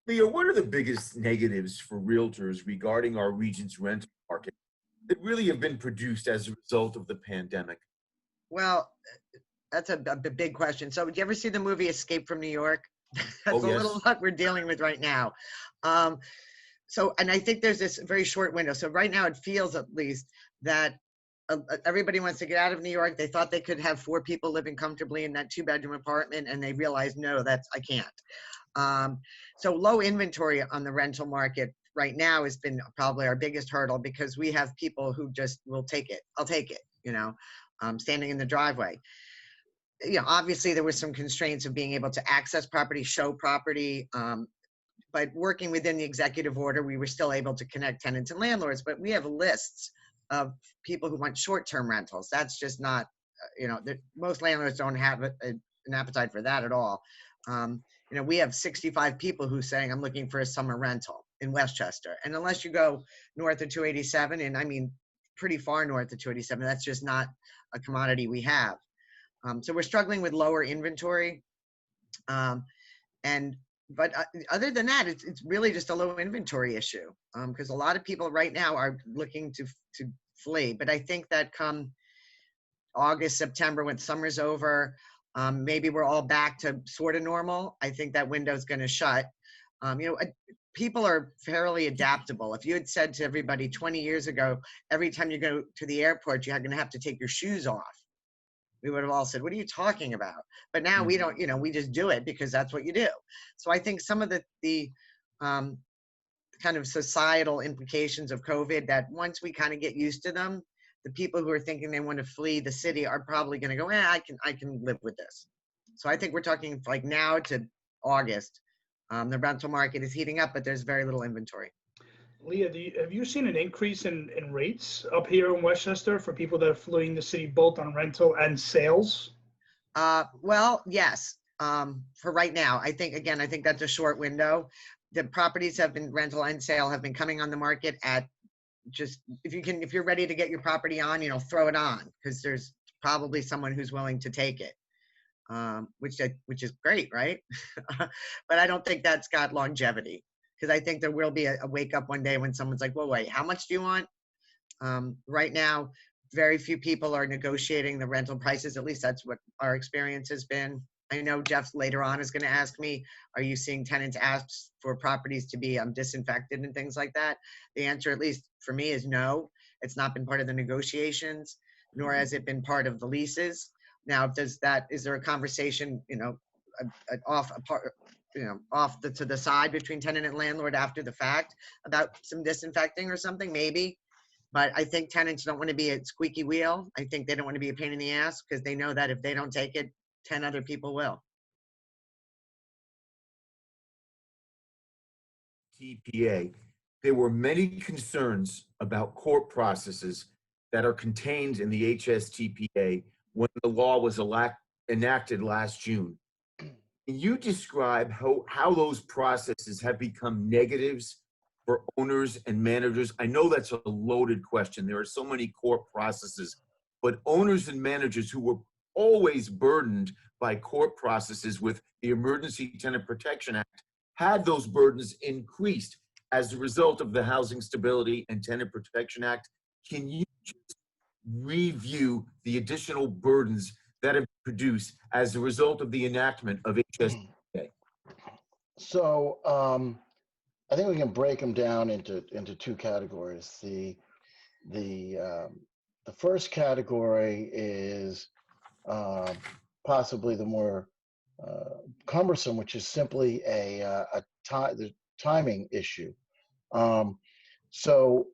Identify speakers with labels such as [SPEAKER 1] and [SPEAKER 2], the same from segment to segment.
[SPEAKER 1] Leah, what are the biggest negatives for realtors regarding our region's rental market that really have been produced as a result of the pandemic?
[SPEAKER 2] Well, that's a big question. So, did you ever see the movie Escape from New York? That's
[SPEAKER 1] Oh,
[SPEAKER 2] a little
[SPEAKER 1] yes.
[SPEAKER 2] what we're dealing with right now. Um, and I think there's this very short window. So right now, it feels at least that everybody wants to get out of New York. They thought they could have 4 people living comfortably in that 2-bedroom apartment, and they realized, no, I can't. So low inventory on the rental market right now has been probably our biggest hurdle because we have people who just will take it. I'll take it, standing in the driveway. Obviously there were some constraints of being able to access property, show property, but working within the executive order, we were still able to connect tenants and landlords, but we have lists of people who want short-term rentals. That's just not, most landlords don't have an appetite for that at all. We have 65 people who saying, I'm looking for a summer rental in Westchester. And unless you go north of 287, and I mean, pretty far north of 287, that's just not a commodity we have. So we're struggling with lower inventory. But other than that, it's really just a low inventory issue because a lot of people right now are looking to flee. But I think that come August, September, when summer's over, maybe we're all back to sort of normal. I think that window's going to shut. People are fairly adaptable. If you had said to everybody 20 years ago, every time you go to the airport, you're going to have to take your shoes off, we would have all said, what are you talking about? But now we don't, we just do it because that's what you do. So I think some of the kind of societal implications of COVID, that once we kind of get used to them, the people who are thinking they want to flee the city are probably going to go, I can live with this. So I think we're talking like now to August. The rental market is heating up, but there's very little inventory.
[SPEAKER 3] Leah, have you seen an increase in rates up here in Westchester for people that are fleeing the city, both on rental and sales?
[SPEAKER 2] Well, yes. For right now, I think that's a short window. The properties have been rental and sale have been coming on the market at just, if you're ready to get your property on, throw it on because there's probably someone who's willing to take it. Which is great, right? But I don't think that's got longevity because I think there will be a wake up one day when someone's like, well, wait, how much do you want? Right now, very few people are negotiating the rental prices. At least that's what our experience has been. I know Jeff later on is going to ask me, are you seeing tenants ask for properties to be disinfected and things like that? The answer, at least for me, is no. It's not been part of the negotiations, nor has it been part of the leases. Now, is there a conversation, off to the side between tenant and landlord after the fact about some disinfecting or something? Maybe. But I think tenants don't want to be a squeaky wheel. I think they don't want to be a pain in the ass because they know that if they don't take it, 10 other people will.
[SPEAKER 1] TPA, there were many concerns about court processes that are contained in the HSTPA when the law was enacted last June. Can you describe how those processes have become negatives for owners and managers? I know that's a loaded question. There are so many court processes, but owners and managers who were always burdened by court processes with the Emergency Tenant Protection Act had those burdens increased as a result of the Housing Stability and Tenant Protection Act. Can you just review the additional burdens that have been produced as a result of the enactment of HSTPA?
[SPEAKER 4] So I think we can break them down into 2 categories. The first category is possibly the more cumbersome, which is simply the timing issue. So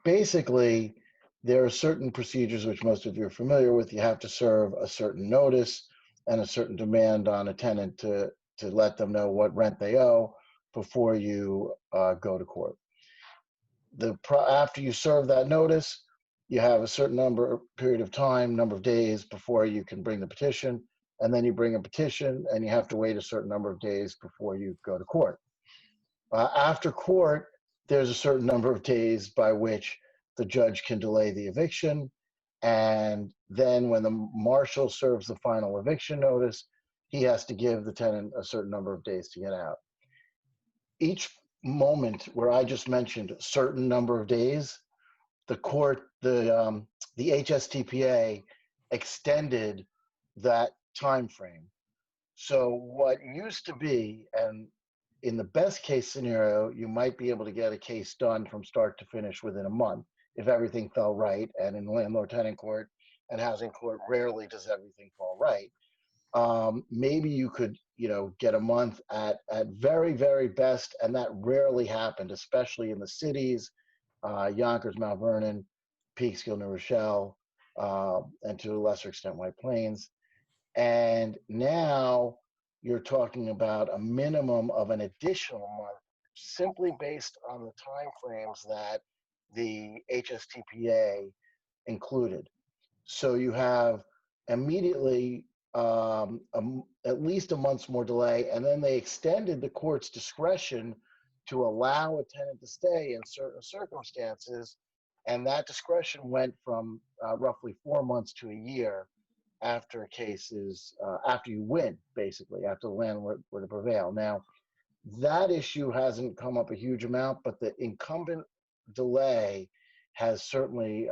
[SPEAKER 4] basically, there are certain procedures which most of you are familiar with. You have to serve a certain notice and a certain demand on a tenant to let them know what rent they owe before you go to court. After you serve that notice, you have a certain period of time, number of days before you can bring the petition, and then you bring a petition and you have to wait a certain number of days before you go to court. After court, there's a certain number of days by which the judge can delay the eviction, and then when the marshal serves the final eviction notice, he has to give the tenant a certain number of days to get out. each moment where I just mentioned a certain number of days, the court, the HSTPA extended that time frame. So what used to be, and in the best case scenario, you might be able to get a case done from start to finish within a month if everything fell right. And in landlord-tenant court and housing court, rarely does everything fall right. Maybe you could, get a month at very, very best, and that rarely happened, especially in the cities, Yonkers, Mount Vernon, Peekskill, New Rochelle, and to a lesser extent, White Plains. And now you're talking about a minimum of an additional month, simply based on the timeframes that the HSTPA included. So you have immediately at least a month's more delay, and then they extended the court's discretion to allow a tenant to stay in certain circumstances, and that discretion went from roughly 4 months to a year after a case is, after you win, basically, after the landlord were to prevail. Now, that issue hasn't come up a huge amount, but the incumbent delay has certainly,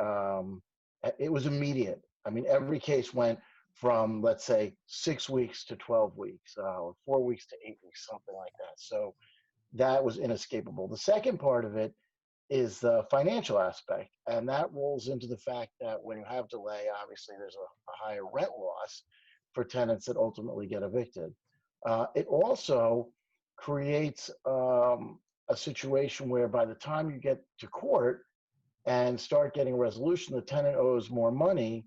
[SPEAKER 4] it was immediate. I mean, every case went from, let's say, 6 weeks to 12 weeks, or 4 weeks to 8 weeks, something like that. So that was inescapable. The second part of it is the financial aspect, and that rolls into the fact that when you have delay, obviously there's a higher rent loss for tenants that ultimately get evicted. It also creates a situation where by the time you get to court and start getting a resolution, the tenant owes more money,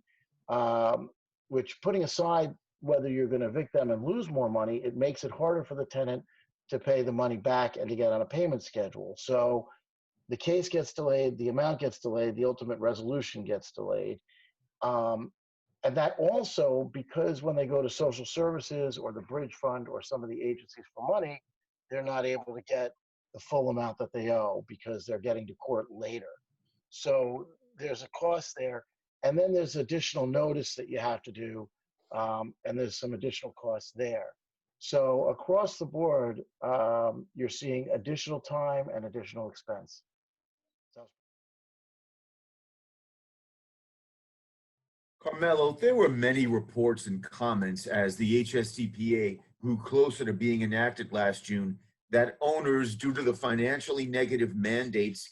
[SPEAKER 4] which, putting aside whether you're going to evict them and lose more money, it makes it harder for the tenant to pay the money back and to get on a payment schedule. So the case gets delayed, the amount gets delayed, the ultimate resolution gets delayed. And that also, because when they go to social services or the bridge fund or some of the agencies for money, they're not able to get the full amount that they owe because they're getting to court later. So there's a cost there. And then there's additional notice that you have to do, and there's some additional costs there. So across the board, you're seeing additional time and additional expense.
[SPEAKER 1] Carmelo, there were many reports and comments as the HSTPA grew closer to being enacted last June that owners, due to the financially negative mandates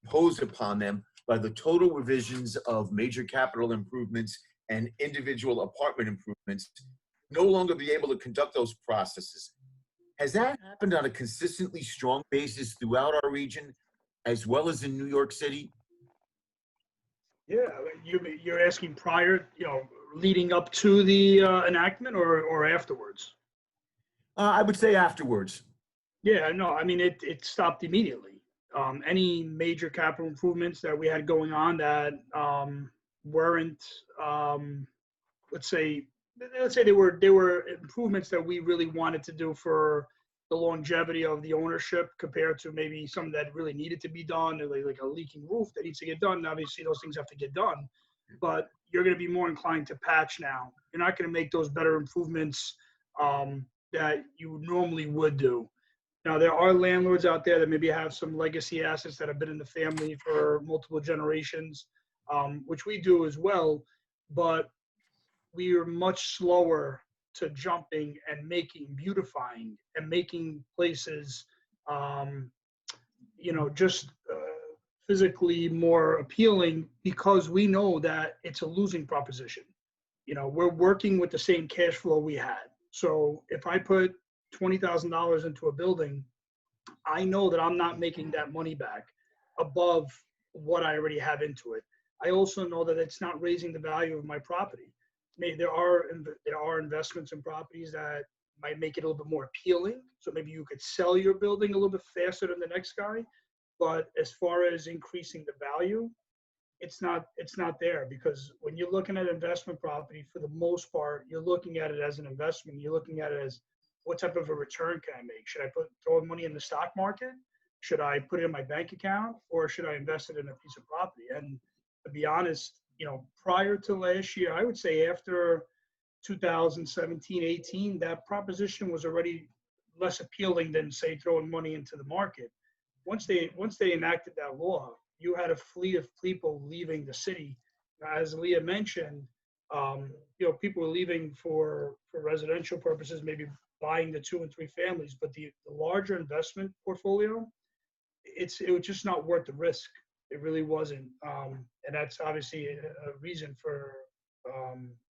[SPEAKER 1] imposed upon them by the total revisions of major capital improvements and individual apartment improvements, no longer be able to conduct those processes. Has that happened on a consistently strong basis throughout our region, as well as in New York City?
[SPEAKER 3] Yeah, you're asking prior, leading up to the enactment or afterwards?
[SPEAKER 1] I would say afterwards.
[SPEAKER 3] Yeah, no, I mean, it stopped immediately. Any major capital improvements that we had going on that weren't, let's say they were improvements that we really wanted to do for the longevity of the ownership, compared to maybe some that really needed to be done, like a leaking roof that needs to get done. Obviously, those things have to get done, but you're going to be more inclined to patch now. You're not going to make those better improvements that you normally would do. Now, there are landlords out there that maybe have some legacy assets that have been in the family for multiple generations, which we do as well, but we are much slower to jumping and beautifying and making places, just physically more appealing, because we know that it's a losing proposition. We're working with the same cash flow we had. So if I put $20,000 into a building, I know that I'm not making that money back above what I already have into it. I also know that it's not raising the value of my property. Maybe there are investments in properties that might make it a little bit more appealing. So maybe you could sell your building a little bit faster than the next guy. But as far as increasing the value, it's not there, because when you're looking at investment property, for the most part, you're looking at it as an investment. You're looking at it as, what type of a return can I make? Should I throw money in the stock market? Should I put it in my bank account, or should I invest it in a piece of property? And to be honest, prior to last year, I would say after 2017, 18, that proposition was already less appealing than say throwing money into the market. Once they enacted that law, you had a fleet of people leaving the city. As Leah mentioned, people were leaving for residential purposes, maybe buying the 2 and 3 families, but the larger investment portfolio, it was just not worth the risk. It really wasn't. And that's obviously a reason for,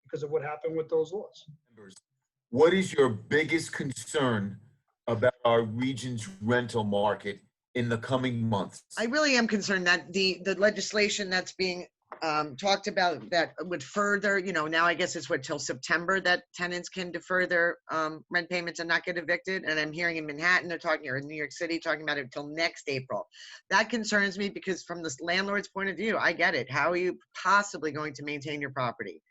[SPEAKER 3] because of what happened with those laws.
[SPEAKER 1] What is your biggest concern about our region's rental market in the coming months?
[SPEAKER 2] I really am concerned that the legislation that's being talked about that would further, now I guess it's till September that tenants can defer their rent payments and not get evicted. And I'm hearing in Manhattan, they're talking, or in New York City, talking about it until next April. That concerns me because from the landlord's point of view, I get it. How are you possibly going to maintain your property?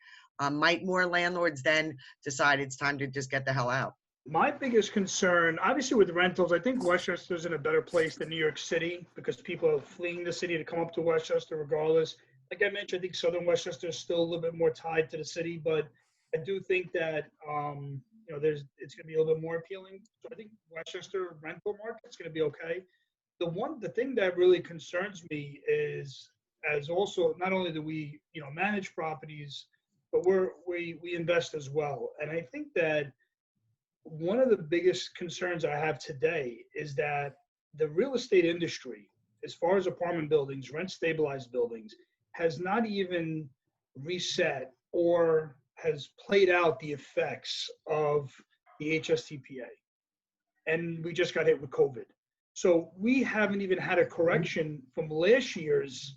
[SPEAKER 2] Might more landlords then decide it's time to just get the hell out?
[SPEAKER 3] My biggest concern, obviously with rentals, I think Westchester's in a better place than New York City because people are fleeing the city to come up to Westchester regardless. Like I mentioned, I think Southern Westchester is still a little bit more tied to the city, but I do think that it's going to be a little bit more appealing. So I think Westchester rental market's going to be okay. The thing that really concerns me is, as also not only do we manage properties, but we invest as well. And I think that one of the biggest concerns I have today is that the real estate industry, as far as apartment buildings, rent stabilized buildings, has not even reset or has played out the effects of the HSTPA. And we just got hit with COVID. So we haven't even had a correction from last year's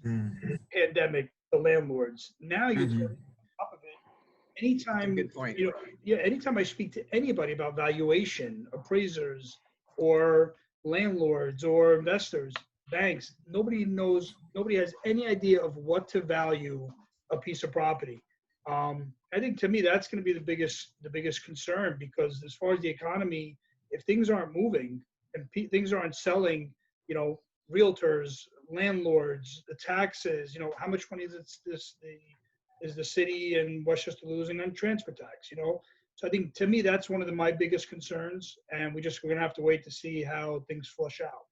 [SPEAKER 3] pandemic, the landlords. Now you're on top of it. Anytime,
[SPEAKER 2] Good point.
[SPEAKER 3] Anytime I speak to anybody about valuation, appraisers, or landlords, or investors, banks, nobody has any idea of what to value a piece of property. I think to me that's going to be the biggest concern, because as far as the economy, if things aren't moving and things aren't selling, realtors, landlords, the taxes, how much money is the city and Westchester losing on transfer tax, So I think to me that's one of my biggest concerns, and we're going to have to wait to see how things flush out.